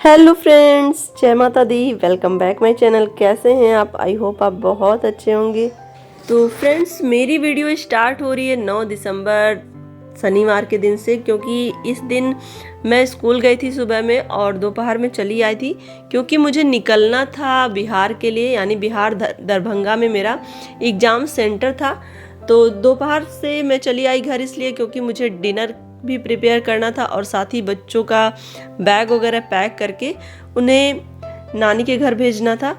Hello friends, जय माता दी। Welcome back my channel. कैसे हैं आप? आई होप आप बहुत अच्छे होंगे। तो फ्रेंड्स, मेरी वीडियो स्टार्ट हो रही है 9 दिसंबर शनिवार के दिन से, क्योंकि इस दिन मैं स्कूल गई थी सुबह में और दोपहर में चली आई थी, क्योंकि मुझे निकलना था बिहार के लिए। यानी बिहार दरभंगा में मेरा एग्ज़ाम सेंटर था। तो दोपहर से मैं चली आई घर, इसलिए क्योंकि मुझे डिनर भी प्रिपेयर करना था और साथ ही बच्चों का बैग वगैरह पैक करके उन्हें नानी के घर भेजना था।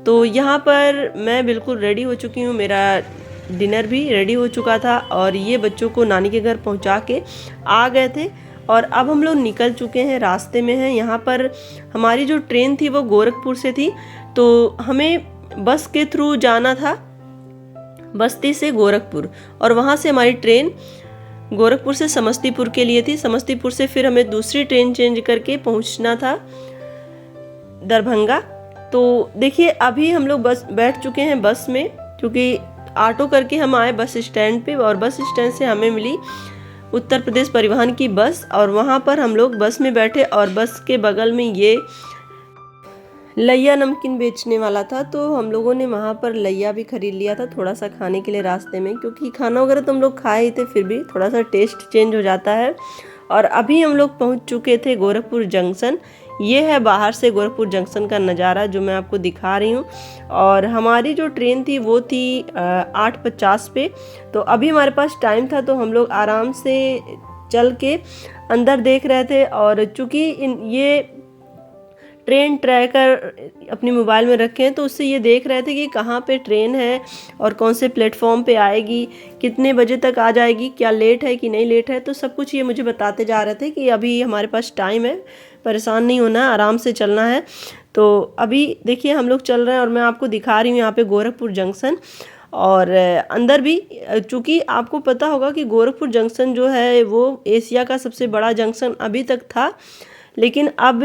तो यहाँ पर मैं बिल्कुल रेडी हो चुकी हूँ, मेरा डिनर भी रेडी हो चुका था और ये बच्चों को नानी के घर पहुँचा के आ गए थे। और अब हम लोग निकल चुके हैं, रास्ते में हैं। यहाँ पर हमारी जो ट्रेन थी वो गोरखपुर से थी, तो हमें बस के थ्रू जाना था बस्ती से गोरखपुर, और वहाँ से हमारी ट्रेन गोरखपुर से समस्तीपुर के लिए थी। समस्तीपुर से फिर हमें दूसरी ट्रेन चेंज करके पहुंचना था दरभंगा। तो देखिए, अभी हम लोग बस बैठ चुके हैं बस में, क्योंकि ऑटो करके हम आए बस स्टैंड पे और बस स्टैंड से हमें मिली उत्तर प्रदेश परिवहन की बस, और वहाँ पर हम लोग बस में बैठे और बस के बगल में ये लैया नमकीन बेचने वाला था। तो हम लोगों ने वहाँ पर लैया भी खरीद लिया था थोड़ा सा खाने के लिए रास्ते में, क्योंकि खाना वगैरह तो हम लोग खाए ही थे, फिर भी थोड़ा सा टेस्ट चेंज हो जाता है। और अभी हम लोग पहुँच चुके थे गोरखपुर जंक्शन। ये है बाहर से गोरखपुर जंक्शन का नज़ारा जो मैं आपको दिखा रही हूँ। और हमारी जो ट्रेन थी वो थी 8:50 पे। तो अभी हमारे पास टाइम था, तो हम लोग आराम से चल के अंदर देख रहे थे। और चूँकि ये ट्रेन ट्रैकर अपनी मोबाइल में रखे हैं, तो उससे ये देख रहे थे कि कहाँ पे ट्रेन है और कौन से प्लेटफॉर्म पे आएगी, कितने बजे तक आ जाएगी, क्या लेट है कि नहीं लेट है। तो सब कुछ ये मुझे बताते जा रहे थे कि अभी हमारे पास टाइम है, परेशान नहीं होना है, आराम से चलना है। तो अभी देखिए हम लोग चल रहे हैं और मैं आपको दिखा रही हूँ यहाँ पे गोरखपुर जंक्शन। और अंदर भी, चूँकि आपको पता होगा कि गोरखपुर जंक्शन जो है वो एशिया का सबसे बड़ा जंक्शन अभी तक था, लेकिन अब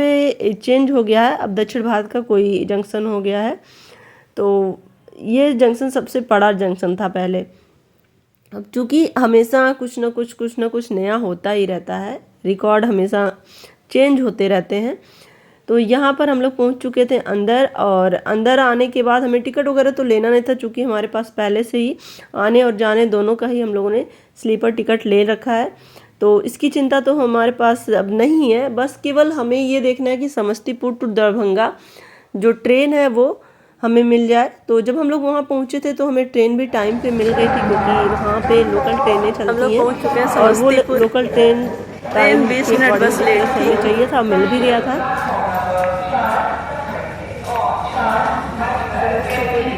चेंज हो गया है, अब दक्षिण भारत का कोई जंक्शन हो गया है। तो ये जंक्शन सबसे बड़ा जंक्शन था पहले। अब चूँकि हमेशा कुछ ना कुछ नया होता ही रहता है, रिकॉर्ड हमेशा चेंज होते रहते हैं। तो यहाँ पर हम लोग पहुँच चुके थे अंदर, और अंदर आने के बाद हमें टिकट वगैरह तो लेना नहीं था, चूँकि हमारे पास पहले से ही आने और जाने दोनों का ही हम लोगों ने स्लीपर टिकट ले रखा है। तो इसकी चिंता तो हमारे पास अब नहीं है। बस केवल हमें ये देखना है कि समस्तीपुर टू दरभंगा जो ट्रेन है वो हमें मिल जाए। तो जब हम लोग वहाँ पहुँचे थे तो हमें ट्रेन भी टाइम पे मिल गई थी, क्योंकि वहाँ पे लोकल ट्रेनें चलती हैं। पहुँच चुके हैं और वो लोकल ट्रेन टाइम 20 मिनट बस लेट हमें चाहिए था, मिल भी गया था।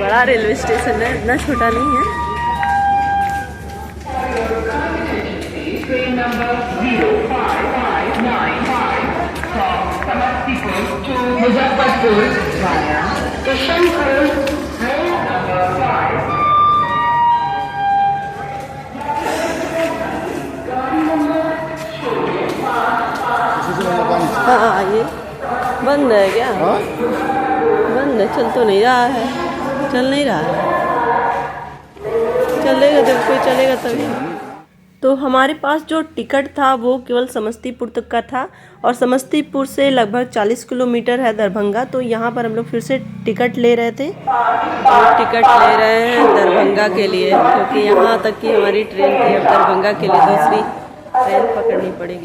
बड़ा रेलवे स्टेशन है, इतना छोटा नहीं है। Number 05595 from Samastipur to Muzaffarpur via Kishanpur, train number 5. हाँ, ये बंद है क्या? बंद है, चल तो नहीं रहा है, चल नहीं रहा है। चलेगा जब कोई चलेगा तभी। तो हमारे पास जो टिकट था वो केवल समस्तीपुर तक का था, और समस्तीपुर से लगभग 40 किलोमीटर है दरभंगा। तो यहाँ पर हम लोग फिर से टिकट ले रहे थे, और टिकट ले रहे हैं दरभंगा के लिए, क्योंकि यहाँ तक की हमारी ट्रेन थी। अब दरभंगा के लिए दूसरी ट्रेन पकड़नी पड़ेगी।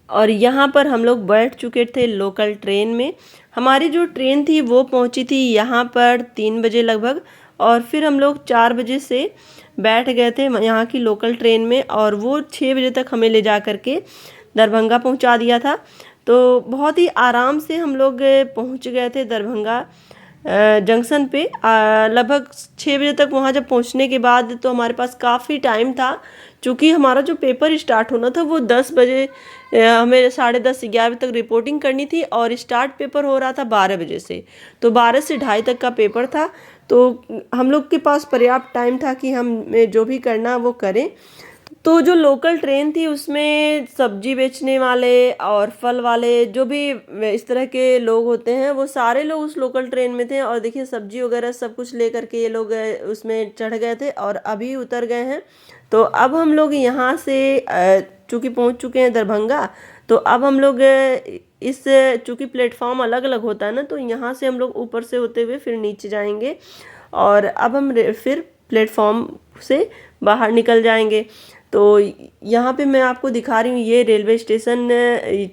और यहाँ पर हम लोग बैठ चुके थे लोकल ट्रेन में। हमारी जो ट्रेन थी वो पहुँची थी यहाँ पर 3 बजे लगभग, और फिर हम लोग 4 बजे से बैठ गए थे यहाँ की लोकल ट्रेन में, और वो 6 बजे तक हमें ले जा करके दरभंगा पहुँचा दिया था। तो बहुत ही आराम से हम लोग पहुँच गए थे दरभंगा जंक्शन पे। लगभग 6 बजे तक वहाँ जब पहुँचने के बाद तो हमारे पास काफ़ी टाइम था, चूँकि हमारा जो पेपर स्टार्ट होना था वो 10 बजे, हमें 10:30 11 बजे तक रिपोर्टिंग करनी थी, और स्टार्ट पेपर हो रहा था 12 बजे से। तो 12 से 2:30 तक का पेपर था। तो हम लोग के पास पर्याप्त टाइम था कि हम जो भी करना वो करें। तो जो लोकल ट्रेन थी उसमें सब्जी बेचने वाले और फल वाले, जो भी इस तरह के लोग होते हैं, वो सारे लोग उस लोकल ट्रेन में थे। और देखिए सब्जी वगैरह सब कुछ लेकर के ये लोग उसमें चढ़ गए थे और अभी उतर गए हैं तो अब हम लोग यहाँ से चूँकि पहुँच चुके हैं दरभंगा, तो अब हम लोग इस चूँकि प्लेटफॉर्म अलग अलग होता है ना, तो यहाँ से हम लोग ऊपर से होते हुए फिर नीचे जाएंगे और अब हम फिर प्लेटफॉर्म से बाहर निकल जाएंगे। तो यहाँ पे मैं आपको दिखा रही हूँ ये रेलवे स्टेशन,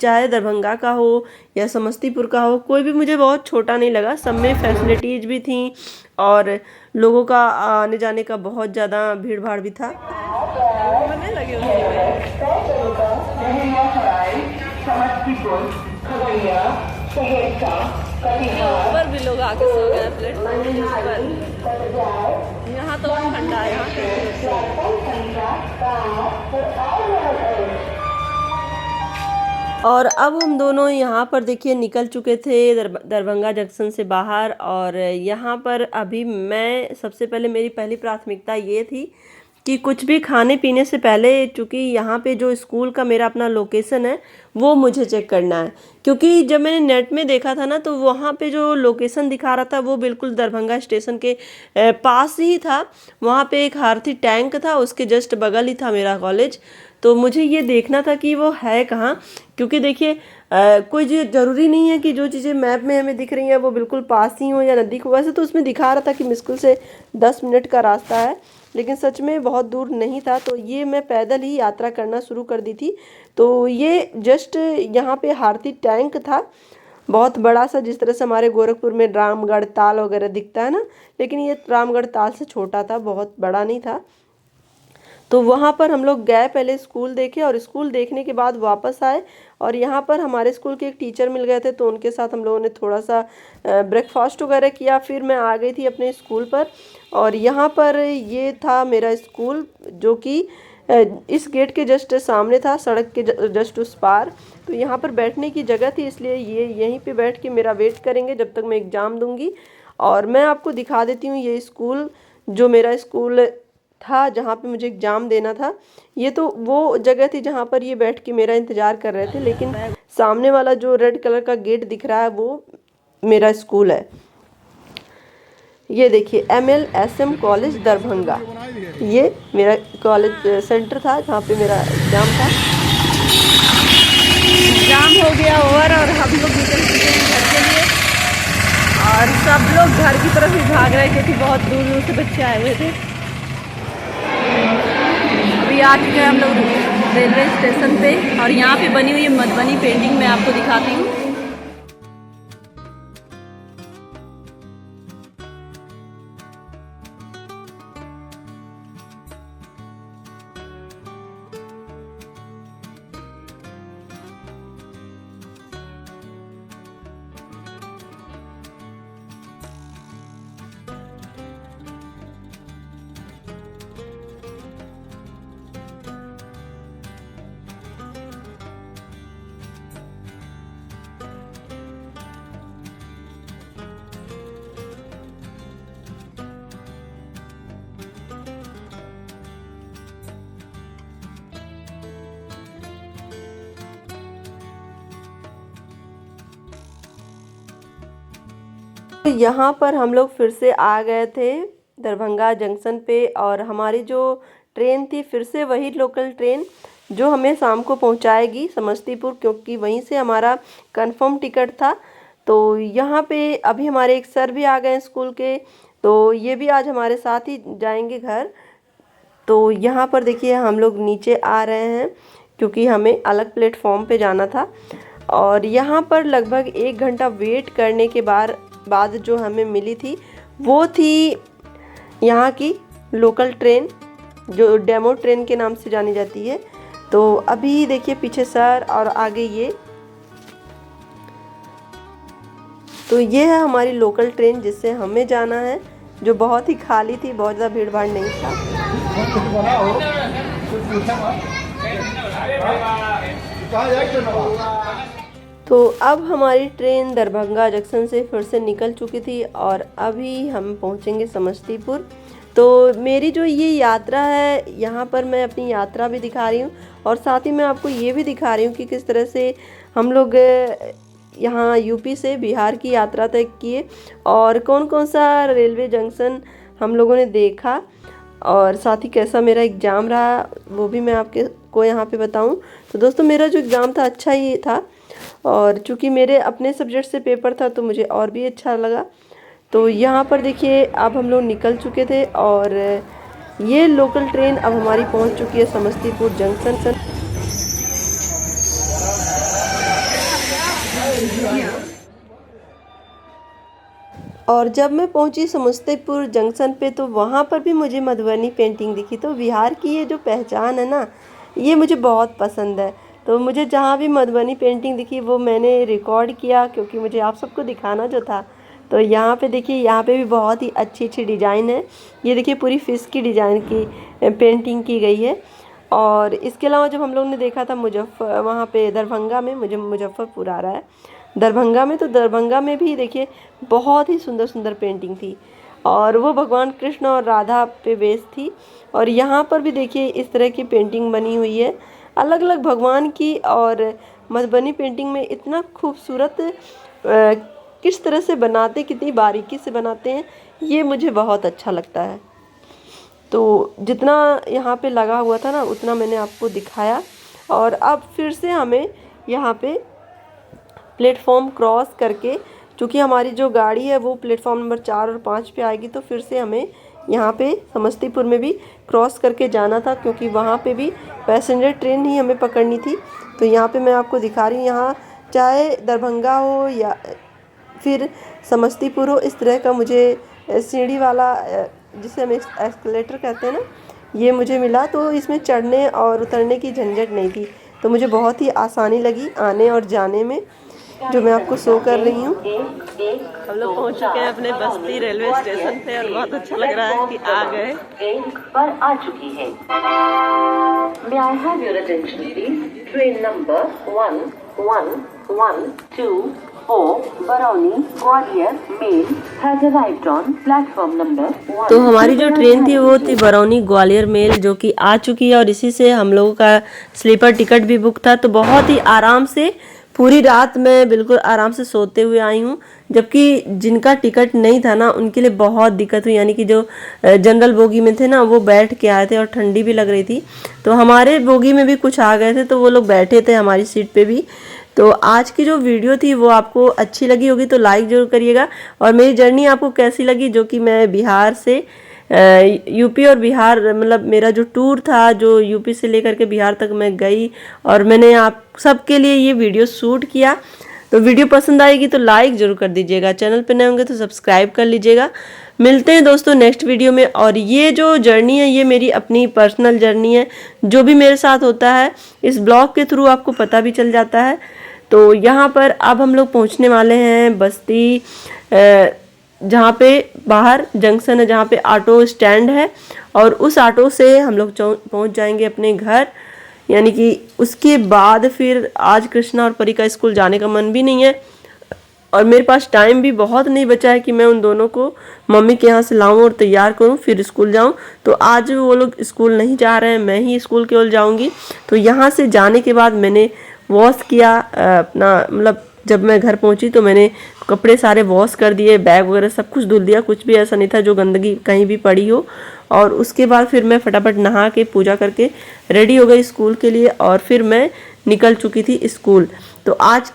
चाहे दरभंगा का हो या समस्तीपुर का हो, कोई भी मुझे बहुत छोटा नहीं लगा। सब में फैसिलिटीज़ भी थी और लोगों का आने जाने का बहुत ज़्यादा भीड़ भाड़ भी था। ऊपर भी लोग आके सो गए प्लेटफॉर्म पर। यहाँ तो ठंडा है, और अब हम दोनों यहाँ पर देखिए निकल चुके थे दरभंगा जंक्शन से बाहर। और यहाँ पर अभी मैं सबसे पहले मेरी पहली प्राथमिकता ये थी कि कुछ भी खाने पीने से पहले, चूँकि यहाँ पे जो स्कूल का मेरा अपना लोकेशन है वो मुझे चेक करना है, क्योंकि जब मैंने नेट में देखा था ना तो वहाँ पे जो लोकेशन दिखा रहा था वो बिल्कुल दरभंगा स्टेशन के पास ही था। वहाँ पे एक हारथी टैंक था, उसके जस्ट बगल ही था मेरा कॉलेज। तो मुझे ये देखना था कि वो है कहाँ, क्योंकि देखिए कोई ज़रूरी नहीं है कि जो चीज़ें मैप में हमें दिख रही हैं वो बिल्कुल पास ही हो या नज़दीक हो। वैसे तो उसमें दिखा रहा था कि मुश्किल से 10 मिनट का रास्ता है, लेकिन सच में बहुत दूर नहीं था। तो ये मैं पैदल ही यात्रा करना शुरू कर दी थी। तो ये जस्ट यहाँ पे हारथी टैंक था, बहुत बड़ा सा, जिस तरह से हमारे गोरखपुर में रामगढ़ ताल वगैरह दिखता है ना, लेकिन ये रामगढ़ ताल से छोटा था, बहुत बड़ा नहीं था। तो वहाँ पर हम लोग गए, पहले स्कूल देखे और स्कूल देखने के बाद वापस आए और यहाँ पर हमारे स्कूल के एक टीचर मिल गए थे, तो उनके साथ हम लोगों ने थोड़ा सा ब्रेकफास्ट वगैरह किया। फिर मैं आ गई थी अपने स्कूल पर और यहाँ पर ये था मेरा स्कूल, जो कि इस गेट के जस्ट सामने था, सड़क के जस्ट उस पार। तो यहाँ पर बैठने की जगह थी, इसलिए ये यहीं पे बैठ के मेरा वेट करेंगे जब तक मैं एग्ज़ाम दूंगी। और मैं आपको दिखा देती हूँ ये स्कूल, जो मेरा स्कूल था जहाँ पे मुझे एग्ज़ाम देना था। ये तो वो जगह थी जहाँ पर ये बैठ के मेरा इंतज़ार कर रहे थे, लेकिन सामने वाला जो रेड कलर का गेट दिख रहा है वो मेरा स्कूल है। ये देखिए MLSM कॉलेज दरभंगा, ये मेरा कॉलेज सेंटर था जहाँ पे मेरा एग्ज़ाम था। एग्ज़ाम हो गया ओवर और हम लोग निकल चुके हैं घर के लिए, और सब लोग घर की तरफ ही भाग रहे हैं क्योंकि बहुत दूर दूर से बच्चे आए हुए थे। अभी आ चुके हैं हम लोग रेलवे स्टेशन पे और यहाँ पे बनी हुई मधुबनी पेंटिंग मैं आपको दिखाती हूँ। यहाँ पर हम लोग फिर से आ गए थे दरभंगा जंक्शन पे, और हमारी जो ट्रेन थी फिर से वही लोकल ट्रेन जो हमें शाम को पहुँचाएगी समस्तीपुर, क्योंकि वहीं से हमारा कंफर्म टिकट था। तो यहाँ पे अभी हमारे एक सर भी आ गए हैं स्कूल के, तो ये भी आज हमारे साथ ही जाएंगे घर। तो यहाँ पर देखिए हम लोग नीचे आ रहे हैं क्योंकि हमें अलग प्लेटफॉर्म पे जाना था। और यहाँ पर लगभग 1 घंटा वेट करने के बाद जो हमें मिली थी वो थी यहाँ की लोकल ट्रेन, जो डेमो ट्रेन के नाम से जानी जाती है। तो अभी देखिए पीछे सर और आगे ये, तो ये है हमारी लोकल ट्रेन जिससे हमें जाना है, जो बहुत ही खाली थी, बहुत ज़्यादा भीड़ भाड़ नहीं था। तो अब हमारी ट्रेन दरभंगा जंक्शन से फिर से निकल चुकी थी और अभी हम पहुंचेंगे समस्तीपुर। तो मेरी जो ये यात्रा है, यहाँ पर मैं अपनी यात्रा भी दिखा रही हूँ और साथ ही मैं आपको ये भी दिखा रही हूँ कि किस तरह से हम लोग यहाँ यूपी से बिहार की यात्रा तय किए और कौन कौन सा रेलवे जंक्शन हम लोगों ने देखा। और साथ ही कैसा मेरा एग्ज़ाम रहा वो भी मैं आपके को यहाँ पे बताऊँ। तो दोस्तों मेरा जो एग्ज़ाम था अच्छा ही था, और चूँकि मेरे अपने सब्जेक्ट से पेपर था तो मुझे और भी अच्छा लगा। तो यहाँ पर देखिए अब हम लोग निकल चुके थे और ये लोकल ट्रेन अब हमारी पहुँच चुकी है समस्तीपुर जंक्शन। और जब मैं पहुंची समस्तीपुर जंक्शन पे तो वहाँ पर भी मुझे मधुबनी पेंटिंग दिखी। तो बिहार की ये जो पहचान है ना, ये मुझे बहुत पसंद है। तो मुझे जहाँ भी मधुबनी पेंटिंग दिखी वो मैंने रिकॉर्ड किया, क्योंकि मुझे आप सबको दिखाना जो था। तो यहाँ पे देखिए, यहाँ पे भी बहुत ही अच्छी अच्छी डिज़ाइन है। ये देखिए पूरी फिश की डिज़ाइन की पेंटिंग की गई है। और इसके अलावा जब हम लोग ने देखा था वहाँ पे दरभंगा में, मुझे मुजफ्फरपुर आ रहा है, दरभंगा में, तो दरभंगा में भी देखिए बहुत ही सुंदर सुंदर पेंटिंग थी, और वो भगवान कृष्ण और राधा पे बेस्ड थी। और यहाँ पर भी देखिए इस तरह की पेंटिंग बनी हुई है अलग अलग भगवान की। और मधुबनी पेंटिंग में इतना खूबसूरत किस तरह से बनाते, कितनी बारीकी से बनाते हैं, ये मुझे बहुत अच्छा लगता है। तो जितना यहाँ पे लगा हुआ था ना उतना मैंने आपको दिखाया। और अब फिर से हमें यहाँ पे प्लेटफॉर्म क्रॉस करके, क्योंकि हमारी जो गाड़ी है वो प्लेटफॉर्म नंबर 4 और 5 पे आएगी, तो फिर से हमें यहाँ पे समस्तीपुर में भी क्रॉस करके जाना था, क्योंकि वहाँ पे भी पैसेंजर ट्रेन ही हमें पकड़नी थी। तो यहाँ पे मैं आपको दिखा रही हूँ, यहाँ चाहे दरभंगा हो या फिर समस्तीपुर हो, इस तरह का मुझे सीढ़ी वाला, जिसे हम एस्केलेटर कहते हैं ना, ये मुझे मिला। तो इसमें चढ़ने और उतरने की झंझट नहीं थी, तो मुझे बहुत ही आसानी लगी आने और जाने में, जो मैं आपको शो कर रही हूँ। हम लोग पहुँच चुके हैं अपने बस्ती रेलवे स्टेशन पे, और बहुत अच्छा लग रहा है कि आ गए। पर आ चुकी है। May I have your attention please? Train number 1112 Barauni Gwalior mail has arrived on platform number 1। तो हमारी जो ट्रेन थी वो थी बरौनी ग्वालियर मेल, जो कि आ चुकी है, और इसी से हम लोगों का स्लीपर टिकट भी बुक था। तो बहुत ही आराम से पूरी रात मैं बिल्कुल आराम से सोते हुए आई हूँ, जबकि जिनका टिकट नहीं था ना उनके लिए बहुत दिक्कत हुई। यानी कि जो जनरल बोगी में थे ना वो बैठ के आए थे, और ठंडी भी लग रही थी। तो हमारे बोगी में भी कुछ आ गए थे, तो वो लोग बैठे थे हमारी सीट पे भी। तो आज की जो वीडियो थी वो आपको अच्छी लगी होगी तो लाइक ज़रूर करिएगा। और मेरी जर्नी आपको कैसी लगी, जो कि मैं बिहार से यूपी और बिहार, मतलब मेरा जो टूर था जो यूपी से लेकर के बिहार तक मैं गई, और मैंने आप सबके लिए ये वीडियो शूट किया। तो वीडियो पसंद आएगी तो लाइक ज़रूर कर दीजिएगा, चैनल पे नए होंगे तो सब्सक्राइब कर लीजिएगा। मिलते हैं दोस्तों नेक्स्ट वीडियो में। और ये जो जर्नी है ये मेरी अपनी पर्सनल जर्नी है, जो भी मेरे साथ होता है इस ब्लॉग के थ्रू आपको पता भी चल जाता है। तो यहाँ पर अब हम लोग पहुँचने वाले हैं बस्ती, जहाँ पे बाहर जंक्शन है, जहाँ पे ऑटो स्टैंड है, और उस ऑटो से हम लोग पहुँच जाएंगे अपने घर। यानी कि उसके बाद फिर आज कृष्णा और परी का स्कूल जाने का मन भी नहीं है, और मेरे पास टाइम भी बहुत नहीं बचा है कि मैं उन दोनों को मम्मी के यहाँ से लाऊं और तैयार करूं फिर स्कूल जाऊं। तो आज वो लोग स्कूल नहीं जा रहे हैं, मैं ही स्कूल केवल जाऊंगी। तो यहाँ से जाने के बाद मैंने वॉश किया अपना, मतलब जब मैं घर पहुंची तो मैंने कपड़े सारे वॉश कर दिए, बैग वगैरह सब कुछ धुल दिया, कुछ भी ऐसा नहीं था जो गंदगी कहीं भी पड़ी हो। और उसके बाद फिर मैं फटाफट नहा के पूजा करके रेडी हो गई स्कूल के लिए, और फिर मैं निकल चुकी थी स्कूल। तो आज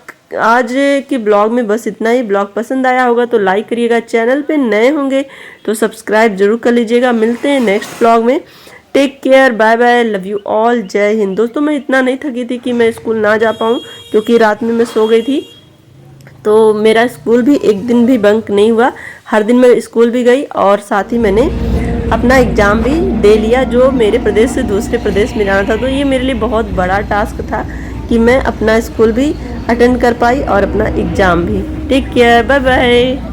के ब्लॉग में बस इतना ही। ब्लॉग पसंद आया होगा तो लाइक करिएगा, चैनल पे नए होंगे तो सब्सक्राइब जरूर कर लीजिएगा। मिलते हैं नेक्स्ट ब्लॉग में। Take care, bye bye, love you all, जय हिंद। दोस्तों मैं इतना नहीं थकी थी कि मैं स्कूल ना जा पाऊँ, क्योंकि रात में मैं सो गई थी। तो मेरा स्कूल भी एक दिन भी बंक नहीं हुआ, हर दिन मैं स्कूल भी गई, और साथ ही मैंने अपना एग्ज़ाम भी दे लिया, जो मेरे प्रदेश से दूसरे प्रदेश में जाना था। तो ये मेरे लिए बहुत बड़ा टास्क था कि मैं अपना स्कूल भी अटेंड कर पाई और अपना एग्ज़ाम भी। Take care, bye bye.